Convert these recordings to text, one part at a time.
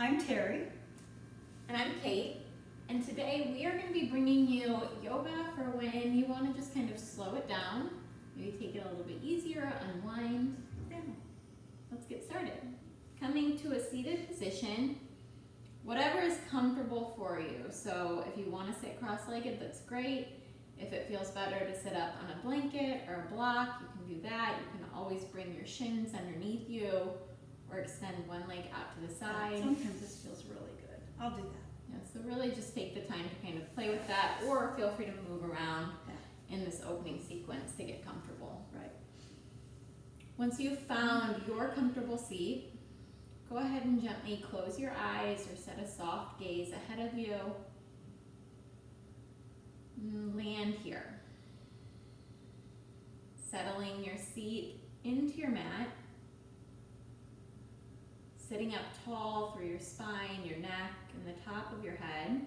I'm Terry. And I'm Kate. And today we are going to be bringing you yoga for when you want to just kind of slow it down. Maybe take it a little bit easier, unwind. Yeah. Let's get started. Coming to a seated position, whatever is comfortable for you. So if you want to sit cross-legged, that's great. If it feels better to sit up on a blanket or a block, you can do that. You can always bring your shins underneath you or extend one leg out to the side. Sometimes this feels really good. I'll do that. Yeah, so really just take the time to kind of play with that, or feel free to move around in this opening sequence to get comfortable. Right. Once you've found your comfortable seat, go ahead and gently close your eyes or set a soft gaze ahead of you. Land here. Settling your seat into your mat. Sitting up tall through your spine, your neck, and the top of your head.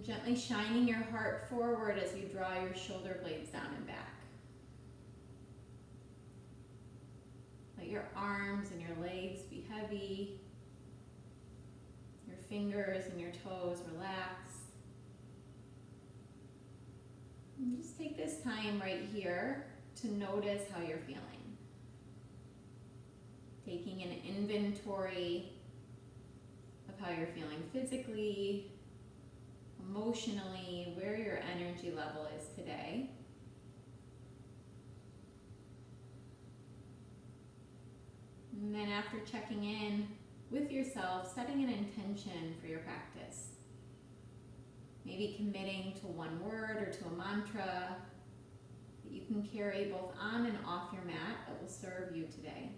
Gently shining your heart forward as you draw your shoulder blades down and back. Let your arms and your legs be heavy. Your fingers and your toes relax. And just take this time right here to notice how you're feeling. Taking an inventory of how you're feeling physically, emotionally, where your energy level is today. And then after checking in with yourself, setting an intention for your practice. Maybe committing to one word or to a mantra that you can carry both on and off your mat that will serve you today.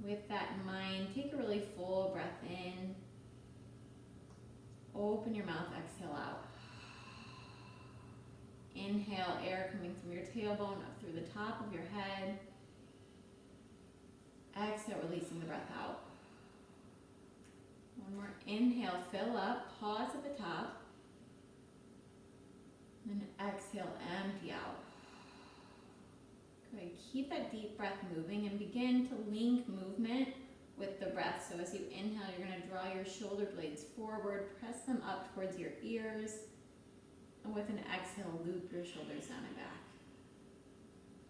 With that in mind, take a really full breath in. Open your mouth, exhale out. Inhale, air coming from your tailbone up through the top of your head. Exhale, releasing the breath out. One more inhale, fill up, pause at the top. Then exhale, empty out. Good. Keep that deep breath moving and begin to link movement with the breath. So as you inhale, you're going to draw your shoulder blades forward, press them up towards your ears, and with an exhale, loop your shoulders down and back.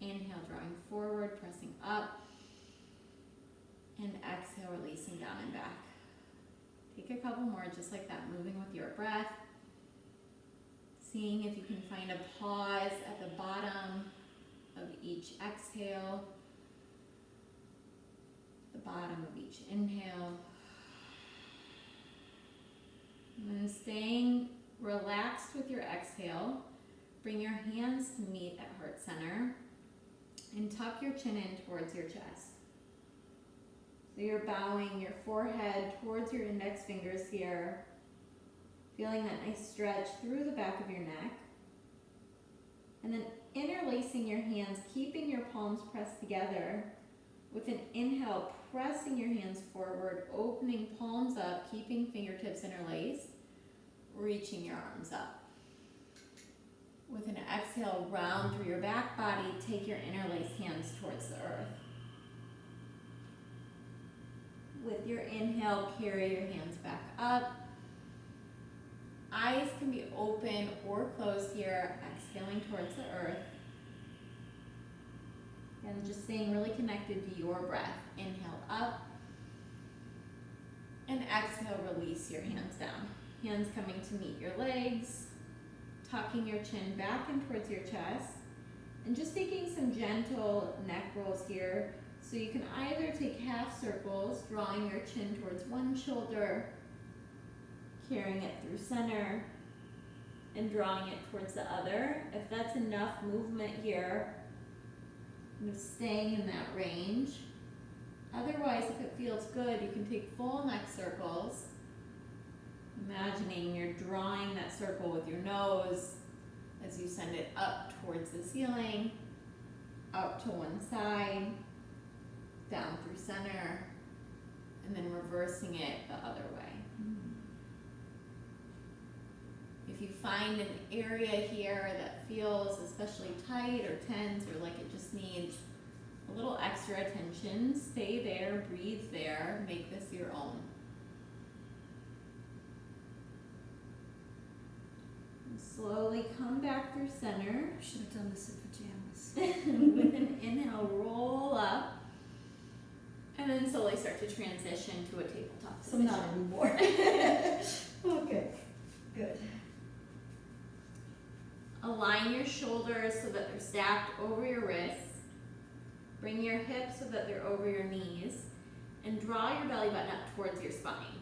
Inhale, drawing forward, pressing up, and exhale, releasing down and back. Take a couple more just like that, moving with your breath, seeing if you can find a pause at the bottom of each exhale, the bottom of each inhale. And then staying relaxed with your exhale, bring your hands to meet at heart center and tuck your chin in towards your chest. So you're bowing your forehead towards your index fingers here, feeling that nice stretch through the back of your neck. And then interlacing your hands, keeping your palms pressed together. With an inhale, pressing your hands forward, opening palms up, keeping fingertips interlaced, reaching your arms up. With an exhale, round through your back body, take your interlaced hands towards the earth. With your inhale, carry your hands back up. Eyes can be open or closed here, exhaling towards the earth. And just staying really connected to your breath. Inhale up. And exhale, release your hands down. Hands coming to meet your legs. Tucking your chin back in towards your chest. And just taking some gentle neck rolls here. So you can either take half circles, drawing your chin towards one shoulder, carrying it through center, and drawing it towards the other. If that's enough movement here, kind of staying in that range. Otherwise, if it feels good, you can take full neck circles, imagining you're drawing that circle with your nose as you send it up towards the ceiling, up to one side, down through center, and then reversing it the other way. If you find an area here that feels especially tight or tense, or like it just needs a little extra extra attention, stay there, breathe there, make this your own. And slowly come back through center. Should have done this in pajamas. With an inhale, roll up. And then slowly start to transition to a tabletop So position. not anymore. Okay, good. Align your shoulders so that they're stacked over your wrists. Bring your hips so that they're over your knees. And draw your belly button up towards your spine.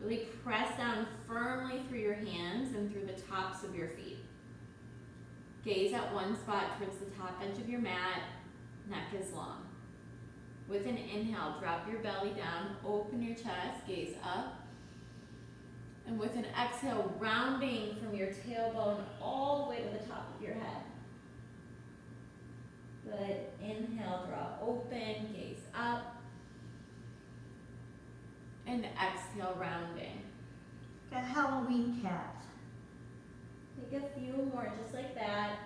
Really press down firmly through your hands and through the tops of your feet. Gaze at one spot towards the top edge of your mat. Neck is long. With an inhale, drop your belly down, open your chest, gaze up. And with an exhale, rounding from your tailbone all the way to the top of your head. Good. Inhale, draw open, gaze up. And exhale, rounding. A Halloween cat. Take a few more just like that.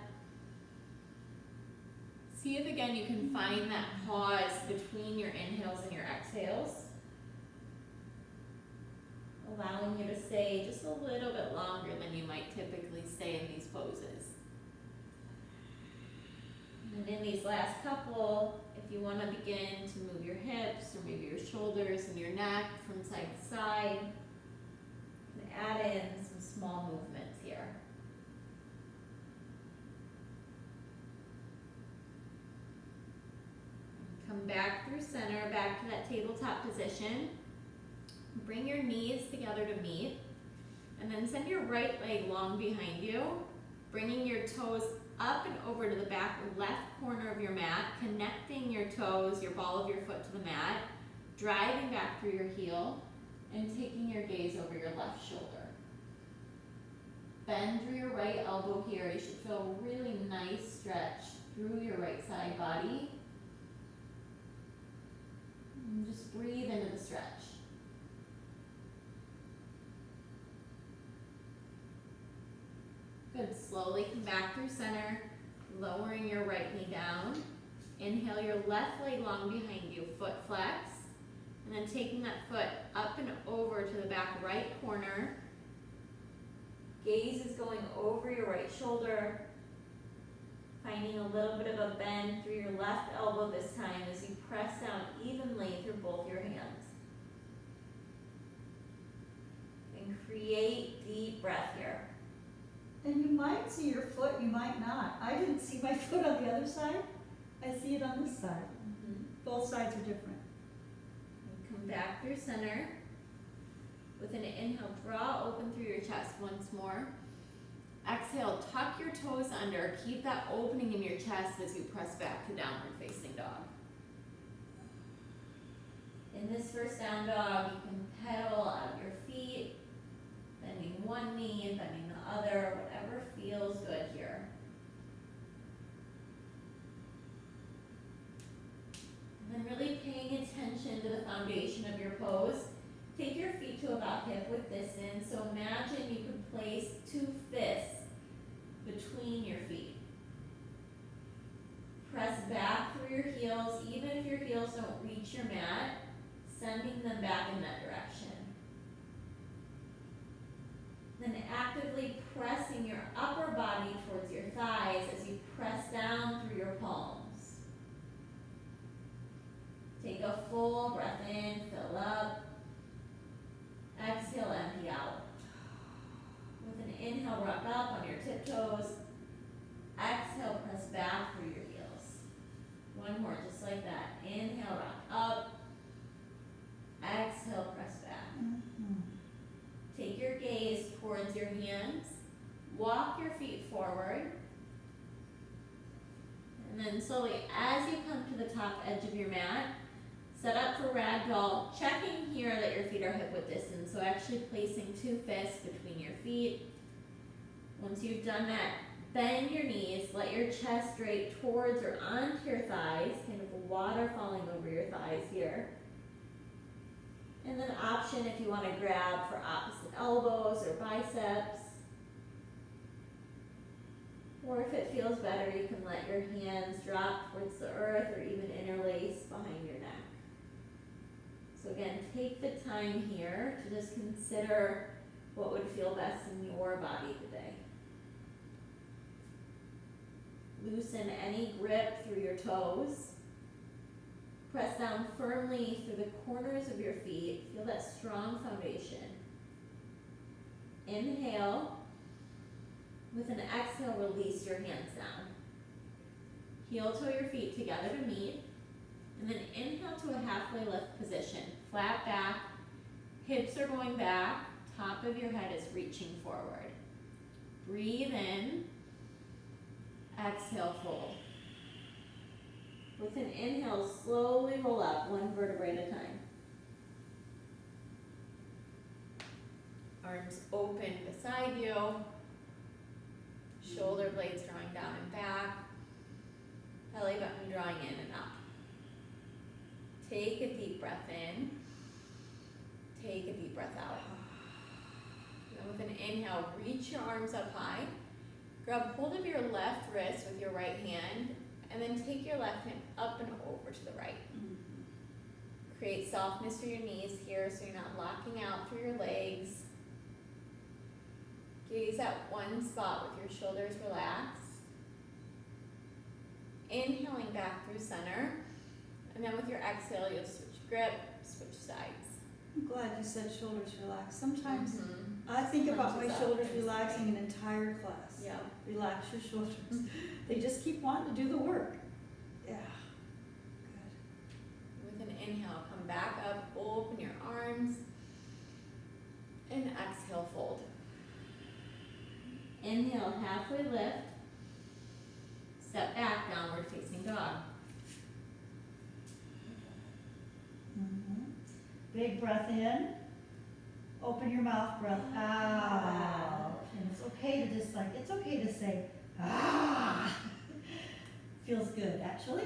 See if again you can find that pause between your inhales and your exhales. Allowing you to stay just a little bit longer than you might typically stay in these poses. And in these last couple, if you want to begin to move your hips or maybe your shoulders and your neck from side to side, you can add in some small movements here. Come back through center, back to that tabletop position. Bring your knees together to meet. And then send your right leg long behind you, bringing your toes up and over to the back left corner of your mat, connecting your toes, your ball of your foot to the mat, driving back through your heel, and taking your gaze over your left shoulder. Bend through your right elbow here. You should feel a really nice stretch through your right side body. And just breathe into the stretch. Good. Slowly come back through center, lowering your right knee down. Inhale your left leg long behind you, foot flex. And then taking that foot up and over to the back right corner. Gaze is going over your right shoulder. Finding a little bit of a bend through your left elbow this time as you press down evenly through both your hands. And create deep breath here. And you might see your foot, you might not. I didn't see my foot on the other side. I see it on this side. Both sides are different. And come back through center. With an inhale, draw open through your chest once more. Exhale, tuck your toes under. Keep that opening in your chest as you press back to downward facing dog. In this first down dog, you can pedal out of your feet, bending one knee and bending the other, whatever feels good here. And then really paying attention to the foundation of your pose. Take your feet to about hip width distance. So imagine you could place two fists between your feet. Press back through your heels, even if your heels don't reach your mat, sending them back in that direction. Then actively pressing your upper body towards your thighs as you press down through your palms. Take a full breath in, fill up. Exhale, empty out. With an inhale, rock up on your tiptoes. Exhale, press back through your heels. One more, just like that. Inhale, rock up. Exhale, press back. Take your gaze towards your hands. Walk your feet forward. And then slowly, as you come to the top edge of your mat, set up for ragdoll, checking here that your feet are hip width distance. So actually placing two fists between your feet. Once you've done that, bend your knees, let your chest drape towards or onto your thighs, kind of water falling over your thighs here. And then option if you want to grab for opposite elbows or biceps. Or if it feels better, you can let your hands drop towards the earth or even interlace behind your neck. So again, take the time here to just consider what would feel best in your body today. Loosen any grip through your toes. Press down firmly through the corners of your feet. Feel that strong foundation. Inhale. With an exhale, release your hands down. Heel toe your feet together to meet. And then inhale to a halfway lift position. Flat back, hips are going back, top of your head is reaching forward. Breathe in, exhale, fold. With an inhale, slowly roll up, one vertebrae at a time. Arms open beside you. Shoulder blades drawing down and back. Belly button drawing in and up. Take a deep breath in. Take a deep breath out. And with an inhale, reach your arms up high. Grab hold of your left wrist with your right hand, and then take your left hand up and over to the right. Create softness through your knees here so you're not locking out through your legs. Gaze at one spot with your shoulders relaxed. Inhaling back through center. And then with your exhale, you'll switch grip, switch sides. I'm glad you said shoulders relaxed. Sometimes I think about my shoulders relaxing an entire class. Yeah. Relax your shoulders. They just keep wanting to do the work. Yeah. Good. With an inhale, come back up, open your arms. And exhale, fold. Inhale, halfway lift. Step back, downward facing dog. Big breath in. Open your mouth, breath out. And it's okay to just it's okay to say, ah. Feels good, actually.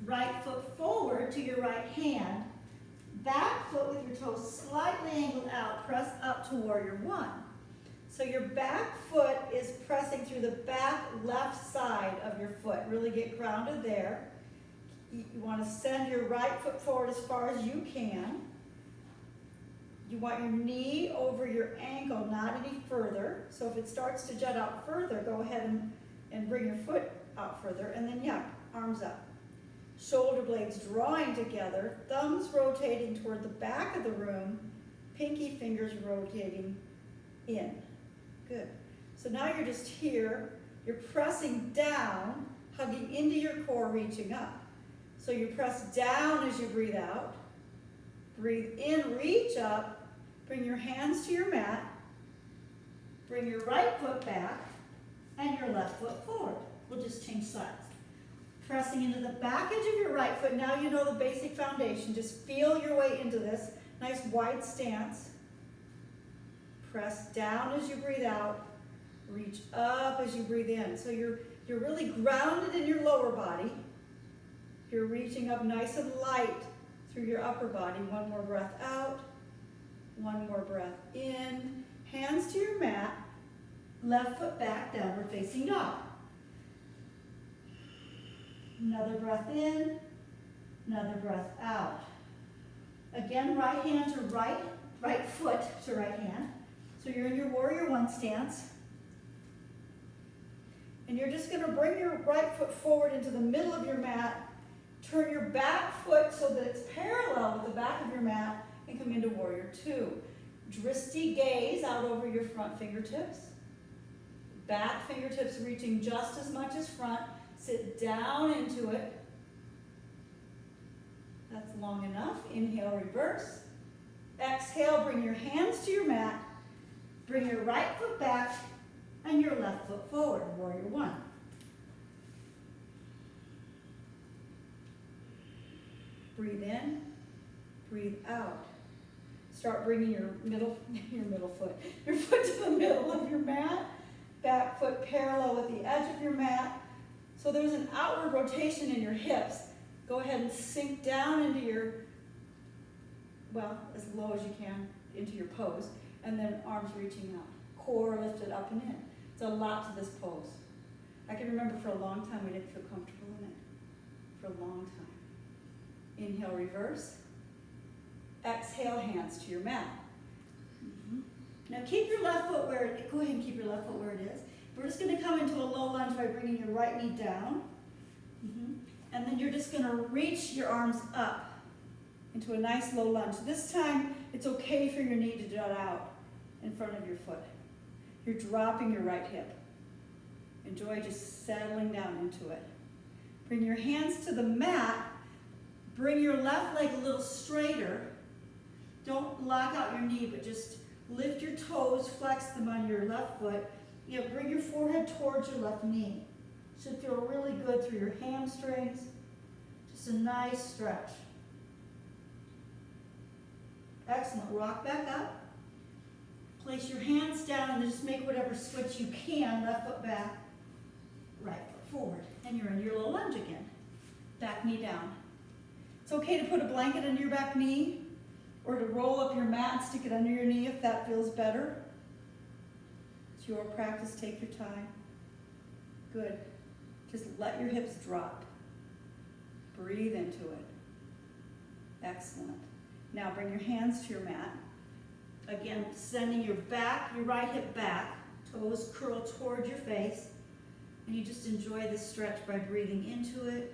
Right foot forward to your right hand. Back foot with your toes slightly angled out. Press up to warrior one. So your back foot is pressing through the back left side of your foot. Really get grounded there. You want to send your right foot forward as far as you can. You want your knee over your ankle, not any further. So if it starts to jut out further, go ahead and bring your foot out further. And then, yeah, arms up. Shoulder blades drawing together, thumbs rotating toward the back of the room, pinky fingers rotating in. Good. So now you're just here. You're pressing down, hugging into your core, reaching up. So you press down as you breathe out. Breathe in, reach up. Bring your hands to your mat. Bring your right foot back and your left foot forward. We'll just change sides. Pressing into the back edge of your right foot. Now you know the basic foundation. Just feel your way into this. Nice wide stance. Press down as you breathe out. Reach up as you breathe in. So you're really grounded in your lower body. You're reaching up nice and light through your upper body. One more breath out. One more breath in. Hands to your mat. Left foot back, downward facing dog. Another breath in. Another breath out. Again, right hand to right foot to right hand. So you're in your warrior one stance. And you're just going to bring your right foot forward into the middle of your mat. Turn your back foot so that it's parallel with the back of your mat and come into warrior two. Drishti gaze out over your front fingertips. Back fingertips reaching just as much as front. Sit down into it. That's long enough. Inhale, reverse. Exhale, bring your hands to your mat. Bring your right foot back and your left foot forward. Warrior one. Breathe in, breathe out. Start bringing your foot to the middle of your mat. Back foot parallel with the edge of your mat. So there's an outward rotation in your hips. Go ahead and sink down into your, as low as you can, into your pose. And then arms reaching out. Core lifted up and in. It's a lot to this pose. I can remember for a long time we didn't feel comfortable in it. For a long time. Inhale, reverse. Exhale, hands to your mat. Now keep your left foot where it, go ahead and keep your left foot where it is. We're just going to come into a low lunge by bringing your right knee down. And then you're just going to reach your arms up into a nice low lunge. This time, it's okay for your knee to jut out in front of your foot. You're dropping your right hip. Enjoy just settling down into it. Bring your hands to the mat. Bring your left leg a little straighter. Don't lock out your knee, but just lift your toes, flex them on your left foot. You know, bring your forehead towards your left knee. Should feel really good through your hamstrings. Just a nice stretch. Excellent. Rock back up. Place your hands down and just make whatever switch you can. Left foot back, right foot forward. And you're in your low lunge again. Back knee down. It's okay to put a blanket under your back knee or to roll up your mat and stick it under your knee if that feels better. It's your practice. Take your time. Good. Just let your hips drop. Breathe into it. Excellent. Now bring your hands to your mat. Again, sending your right hip back, toes curl towards your face, and you just enjoy this stretch by breathing into it.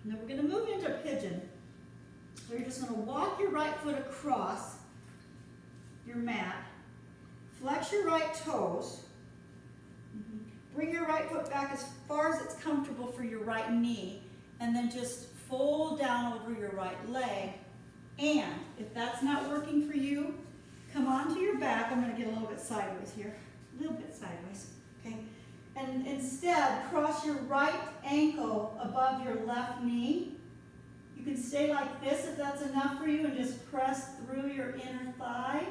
Now we're going to move into pigeon. So you're just going to walk your right foot across your mat, flex your right toes, bring your right foot back as far as it's comfortable for your right knee, and then just fold down over your right leg. And if that's not working for you, come onto your back. I'm going to get a little bit sideways here. A little bit sideways, okay? And instead, cross your right ankle above your left knee. You can stay like this if that's enough for you and just press through your inner thigh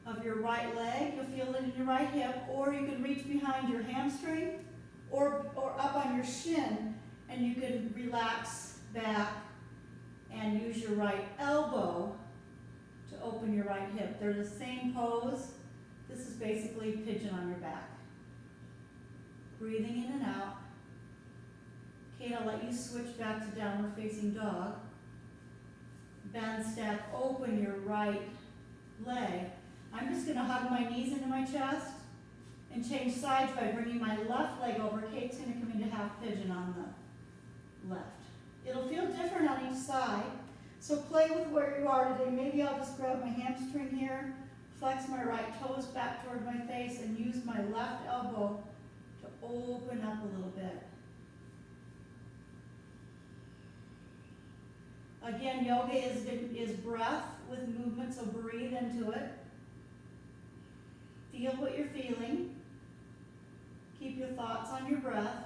of your right leg. You'll feel it in your right hip, or you can reach behind your hamstring or up on your shin, and you can relax back and use your right elbow to open your right hip. They're the same pose. This is basically pigeon on your back. Breathing in and out. Kate, I'll let you switch back to downward facing dog. Bend, stack, open your right leg. I'm just going to hug my knees into my chest and change sides by bringing my left leg over. Kate's going to come into half pigeon on the left. It'll feel different on each side, so play with where you are today. Maybe I'll just grab my hamstring here, flex my right toes back toward my face, and use my left elbow to open up a little bit. Again, yoga is breath with movement, so breathe into it. Feel what you're feeling. Keep your thoughts on your breath.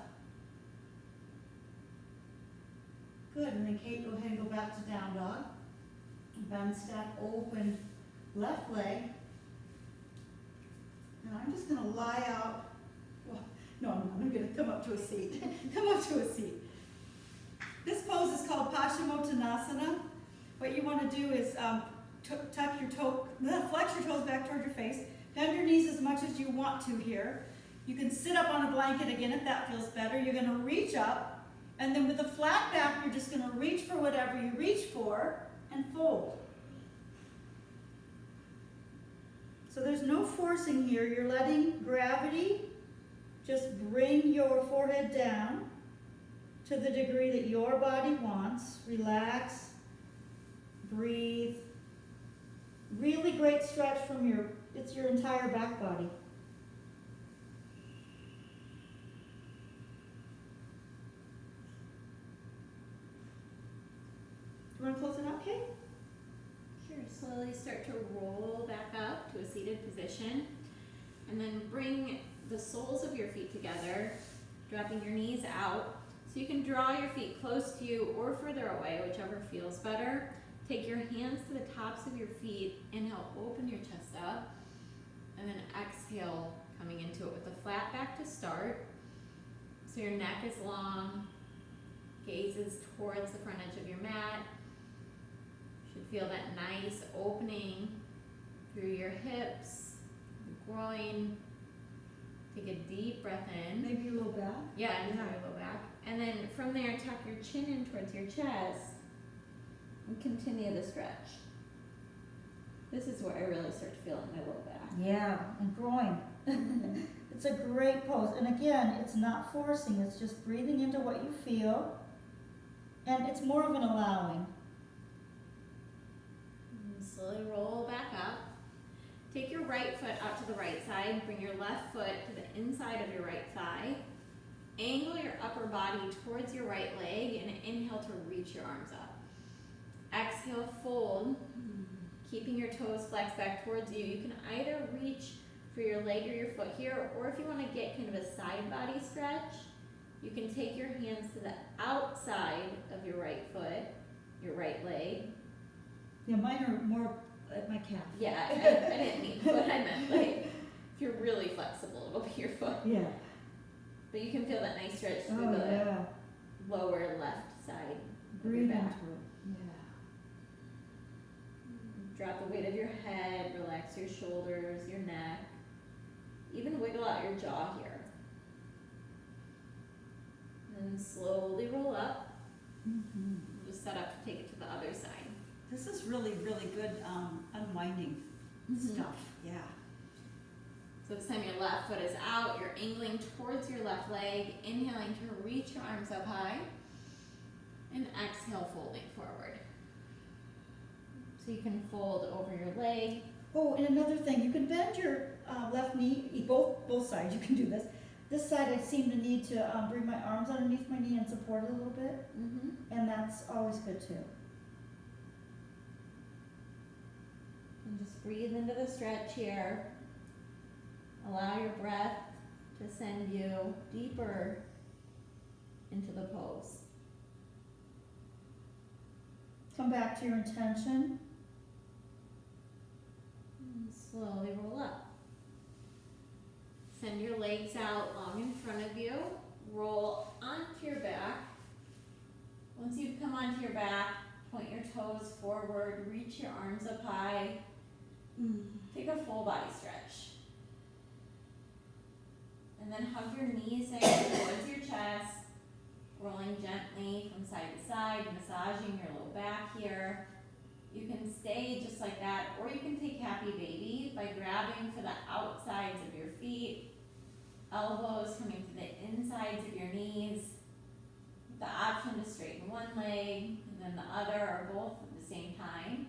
Good, and then Kate, go ahead and go back to down dog. Bend, stack, open left leg. And I'm just going to lie out. Well, no, I'm going to come up to a seat. Come up to a seat. This pose is called Paschimottanasana. What you want to do is tuck your flex your toes back toward your face. Bend your knees as much as you want to here. You can sit up on a blanket again if that feels better. You're going to reach up, and then with a flat back, you're just going to reach for whatever you reach for and fold. So there's no forcing here. You're letting gravity just bring your forehead down to the degree that your body wants. Relax, breathe. Really great stretch from your entire back body. Do you want to close it out, Kate? Sure. Slowly start to roll back up to a seated position, and then bring the soles of your feet together, dropping your knees out. So you can draw your feet close to you or further away, whichever feels better. Take your hands to the tops of your feet. Inhale, open your chest up. And then exhale, coming into it with a flat back to start. So your neck is long, gaze is towards the front edge of your mat. Should feel that nice opening through your hips, the groin. Take a deep breath in. Maybe your low back. Yeah, into your low back. And then from there, tuck your chin in towards your chest and continue the stretch. This is where I really start to feel it in my low back. Yeah, and groin. It's a great pose. And again, it's not forcing, it's just breathing into what you feel. And it's more of an allowing. And slowly roll back up. Take your right foot out to the right side. Bring your left foot to the inside of your right thigh. Angle your upper body towards your right leg and inhale to reach your arms up. Exhale, fold. Keeping your toes flexed back towards you. You can either reach for your leg or your foot here, or if you want to get kind of a side body stretch, you can take your hands to the outside of your right foot, your right leg. Yeah, mine are more at my calf. Yeah, I didn't mean foot, I meant like, if you're really flexible, it'll be your foot. Yeah. But you can feel that nice stretch through Oh, the yeah. lower left side of your Breathe into back. it. Yeah. Drop the weight of your head, relax your shoulders, your neck. Even wiggle out your jaw here. And slowly roll up. Mm-hmm. Just set up to take it to the other side. This is really, really good unwinding stuff. Yeah. So this time your left foot is out, you're angling towards your left leg, inhaling to reach your arms up high, and exhale, folding forward. So you can fold over your leg. Oh, and another thing, you can bend your left knee, both sides, you can do this. This side I seem to need to bring my arms underneath my knee and support it a little bit, and that's always good too. And just breathe into the stretch here. Allow your breath to send you deeper into the pose. Come back to your intention. And slowly roll up. Send your legs out long in front of you. Roll onto your back. Once you've come onto your back, point your toes forward, reach your arms up high. Take a full body stretch. And then hug your knees in towards your chest, rolling gently from side to side, massaging your low back here. You can stay just like that, or you can take happy baby by grabbing for the outsides of your feet, elbows coming to the insides of your knees, with the option to straighten one leg and then the other, or both at the same time.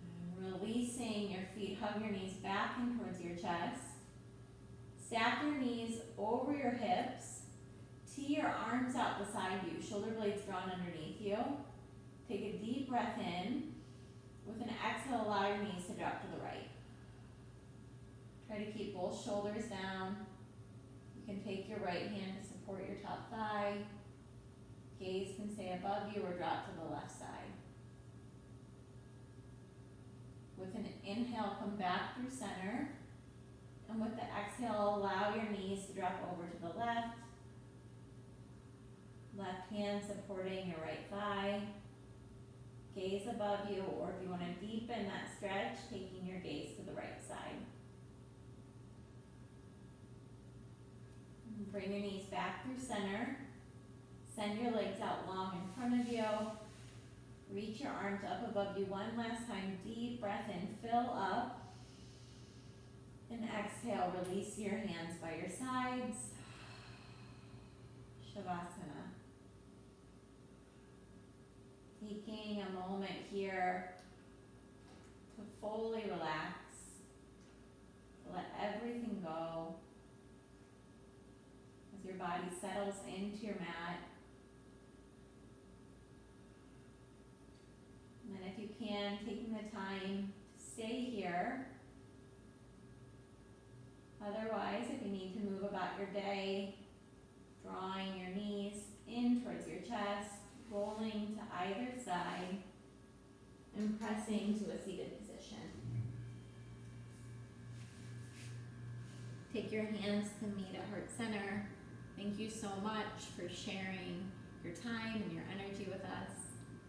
And releasing your feet, hug your knees back in towards your chest. Stack your knees over your hips. Tee your arms out beside you, shoulder blades drawn underneath you. Take a deep breath in. With an exhale, allow your knees to drop to the right. Try to keep both shoulders down. You can take your right hand to support your top thigh. Gaze can stay above you or drop to the left side. With an inhale, come back through center. And with the exhale, allow your knees to drop over to the left. Left hand supporting your right thigh. Gaze above you, or if you want to deepen that stretch, taking your gaze to the right side. And bring your knees back through center. Send your legs out long in front of you. Reach your arms up above you one last time. Deep breath in, fill up. And exhale, release your hands by your sides. Shavasana. Taking a moment here to fully relax, to let everything go as your body settles into your mat. And then if you can, taking the time to stay here. Otherwise, if you need to move about your day, drawing your knees in towards your chest, rolling to either side, and pressing to a seated position. Take your hands to meet at heart center. Thank you so much for sharing your time and your energy with us.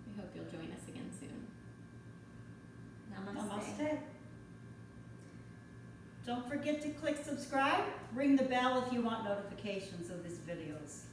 We hope you'll join us again soon. Namaste. Namaste. Don't forget to click subscribe. Ring the bell if you want notifications of these videos.